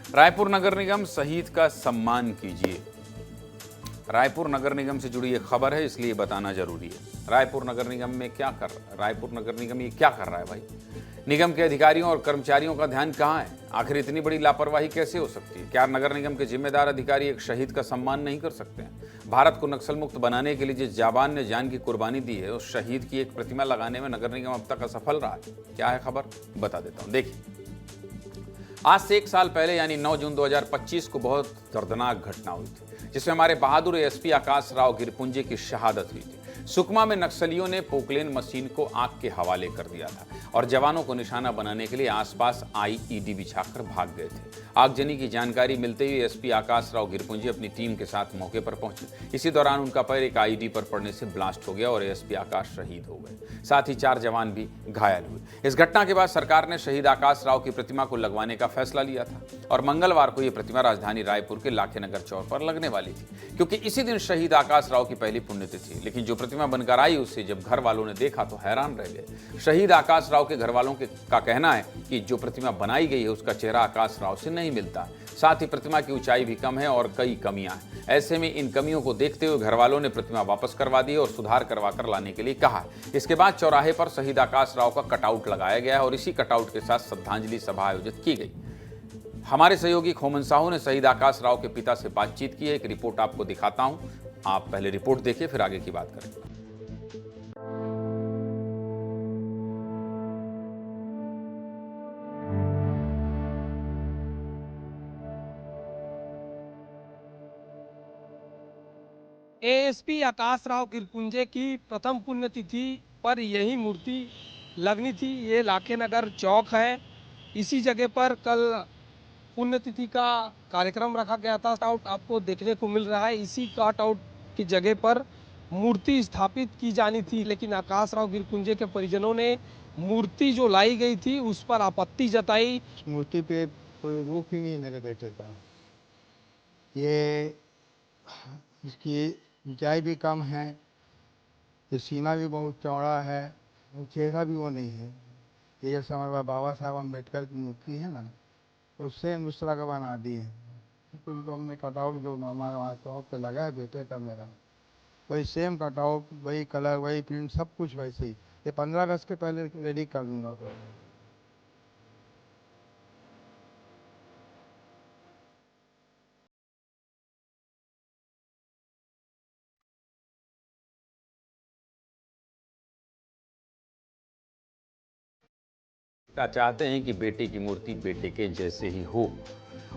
रायपुर नगर निगम शहीद का सम्मान कीजिए। रायपुर नगर निगम से जुड़ी एक खबर है, इसलिए बताना जरूरी है। रायपुर नगर निगम ये क्या कर रहा है भाई? निगम के अधिकारियों और कर्मचारियों का ध्यान कहाँ है? आखिर इतनी बड़ी लापरवाही कैसे हो सकती है? क्या नगर निगम के जिम्मेदार अधिकारी एक शहीद का सम्मान नहीं कर सकते हैं? भारत को नक्सल मुक्त बनाने के लिए जिस जाबान ने जान की कुर्बानी दी है, उस शहीद की एक प्रतिमा लगाने में नगर निगम अब तक असफल रहा है। क्या है खबर, बता देता हूं। देखिए, आज से 1 साल पहले यानी 9 जून 2025 को बहुत दर्दनाक घटना हुई थी, जिसमें हमारे बहादुर एसपी आकाश राव गिरपुंजे की शहादत हुई थी। सुकमा में नक्सलियों ने पोकलेन मशीन को आग के हवाले कर दिया था और जवानों को निशाना बनाने के लिए आसपास आईईडी बिछाकर भाग गए थे। आगजनी की जानकारी मिलते ही एसपी आकाश राव गिरपुंजे अपनी टीम के साथ मौके पर पहुंचे। इसी दौरान उनका पैर एक आईईडी पर पड़ने से ब्लास्ट हो गया और एसपी आकाश शहीद हो गए। साथ ही 4 जवान भी घायल हुए। इस घटना के बाद सरकार ने शहीद आकाश राव की प्रतिमा को लगवाने का फैसला लिया था और मंगलवार को यह प्रतिमा राजधानी रायपुर के लाखेनगर चौक पर लगने वाली थी, क्योंकि इसी दिन शहीद आकाश राव की पहली पुण्यतिथि थी। लेकिन जो प्रतिमा बनकर आई, उसे जब घर वालों ने देखा तो हैरान रह गए। शहीद आकाश राव के घर वालों का कहना है कि जो प्रतिमा बनाई गई है उसका चेहरा आकाश राव से नहीं मिलता। साथ ही प्रतिमा की ऊंचाई भी कम है और कई कमियां हैं। ऐसे में इन कमियों को देखते हुए घर वालों ने प्रतिमा वापस करवा दी और सुधार करवा कर लाने के लिए कहा। इसके बाद चौराहे पर शहीद आकाश राव का कटआउट लगाया गया और इसी कटआउट के साथ श्रद्धांजलि सभा आयोजित की गई। हमारे सहयोगी खोमन साहू ने शहीद आकाश राव के पिता से बातचीत की है। एक रिपोर्ट आपको दिखाता हूं, आप पहले रिपोर्ट देखिए, फिर आगे की बात करें। एएसपी आकाश राव गिरपुंजे की प्रथम पुण्यतिथि पर यही मूर्ति लगनी थी। ये लाखेनगर चौक है। इसी जगह पर कल पुण्यतिथि का कार्यक्रम रखा गया था। आउट आपको देखने को मिल रहा है। इसी कट आउट की जगह पर मूर्ति स्थापित की जानी थी, लेकिन आकाश राव गिरपुंजे के परिजनों ने मूर्ति जो लाई गई थी उस पर आपत्ति जताई। मूर्ति पे कोई रूप ही नहीं मेरे बेटे का। ये इसकी ऊंचाई भी कम है, ये सीना भी बहुत चौड़ा है, और चेहरा भी वो नहीं है। ये जैसे हमारे बाबा साहब अम्बेडकर की मूर्ति है ना, उससे दूसरा का बना दी है। तो हमने कटआउट जो हमारे वहाँ चौक पे लगा है बेटे का मेरा, वही सेम कटआउट, वही कलर, वही प्रिंट, सब कुछ वैसे ही। ये 15 अगस्त के पहले रेडी कर दूंगा। चाहते हैं कि बेटे की मूर्ति बेटे के जैसे ही हो,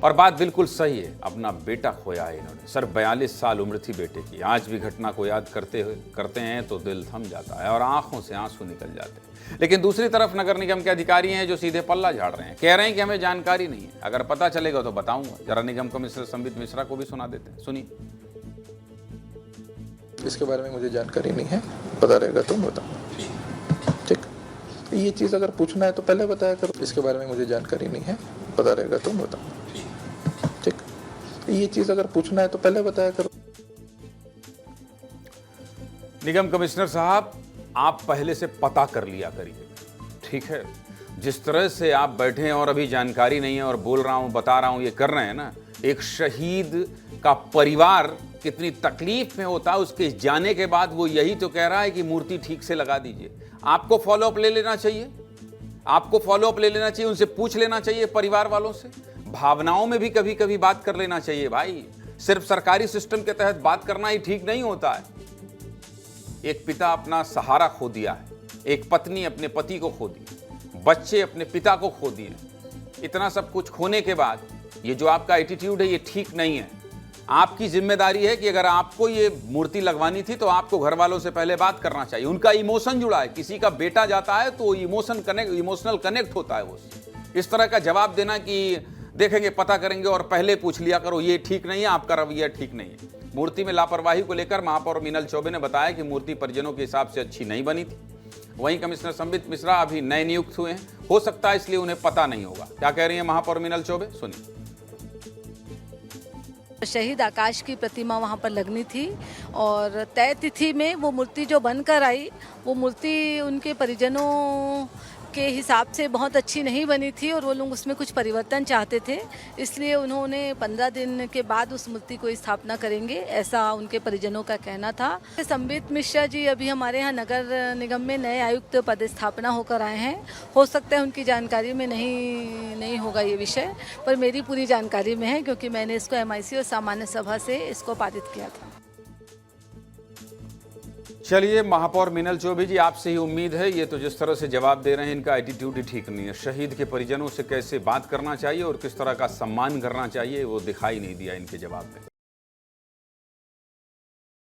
और बात बिल्कुल सही है। अपना बेटा खोया है इन्होंने। सर 42 साल उम्र थी बेटे की। आज भी घटना को याद करते हैं तो दिल थम जाता है और आंखों से आंसू निकल जाते हैं। लेकिन दूसरी तरफ नगर निगम के अधिकारी हैं जो सीधे पल्ला झाड़ रहे हैं, कह रहे हैं कि हमें जानकारी नहीं है, अगर पता चलेगा तो बताऊंगा। जरा निगम कमिश्नर संबित मिश्रा को भी सुना देते हैं, सुनिए। इसके बारे में मुझे जानकारी नहीं है, पता रहेगा तो बताऊंगा। ठीक, ये चीज़ अगर पूछना है तो पहले बताया करो। इसके बारे में मुझे जानकारी नहीं है, पता रहेगा तो बताऊंगा। ठीक, ये चीज़ अगर पूछना है तो पहले बताया करो। निगम कमिश्नर साहब, आप पहले से पता कर लिया करिए, ठीक है? जिस तरह से आप बैठे हैं और अभी जानकारी नहीं है और बोल रहा हूं, बता रहा हूं, ये कर रहे हैं ना, एक शहीद का परिवार कितनी तकलीफ में होता है, उसके जाने के बाद वो यही तो कह रहा है कि मूर्ति ठीक से लगा दीजिए। आपको फॉलोअप ले लेना चाहिए, उनसे पूछ लेना चाहिए, परिवार वालों से। भावनाओं में भी कभी कभी बात कर लेना चाहिए भाई। सिर्फ सरकारी सिस्टम के तहत बात करना ही ठीक नहीं होता है। एक पिता अपना सहारा खो दिया है, एक पत्नी अपने पति को खो दी, बच्चे अपने पिता को खो दिए। इतना सब कुछ खोने के बाद ये जो आपका एटीट्यूड है, ये ठीक नहीं है। आपकी जिम्मेदारी है कि अगर आपको ये मूर्ति लगवानी थी तो आपको घर वालों से पहले बात करना चाहिए। उनका इमोशन जुड़ा है, किसी का बेटा जाता है तो इमोशनल कनेक्ट होता है वो। इस तरह का जवाब देना कि देखेंगे, पता करेंगे और पहले पूछ लिया करो, ये ठीक नहीं है, आपका रवैया ठीक नहीं है। मूर्ति में लापरवाही को लेकर महापौर मीनल चौबे ने बताया कि मूर्ति परिजनों के हिसाब से अच्छी नहीं बनी थी। वहीं कमिश्नर संबित मिश्रा अभी नए नियुक्त हुए हैं, हो सकता है इसलिए उन्हें पता नहीं होगा। क्या कह रही है महापौर मीनल चौबे, सुनिए। शहीद आकाश की प्रतिमा वहाँ पर लगनी थी और तय तिथि में वो मूर्ति जो बनकर आई, वो मूर्ति उनके परिजनों के हिसाब से बहुत अच्छी नहीं बनी थी और वो लोग उसमें कुछ परिवर्तन चाहते थे, इसलिए उन्होंने 15 दिन के बाद उस मूर्ति को स्थापना करेंगे, ऐसा उनके परिजनों का कहना था। संबित मिश्रा जी अभी हमारे यहाँ नगर निगम में नए आयुक्त पदस्थापना होकर आए हैं। हो सकता है उनकी जानकारी में नहीं होगा ये विषय, पर मेरी पूरी जानकारी में है क्योंकि मैंने इसको MIC और सामान्य सभा से इसको पारित किया था। चलिए, महापौर मीनल चौबे जी, आपसे ही उम्मीद है। ये तो जिस तरह से जवाब दे रहे हैं, इनका एटीट्यूड ही ठीक नहीं है। शहीद के परिजनों से कैसे बात करना चाहिए और किस तरह का सम्मान करना चाहिए, वो दिखाई नहीं दिया इनके जवाब में।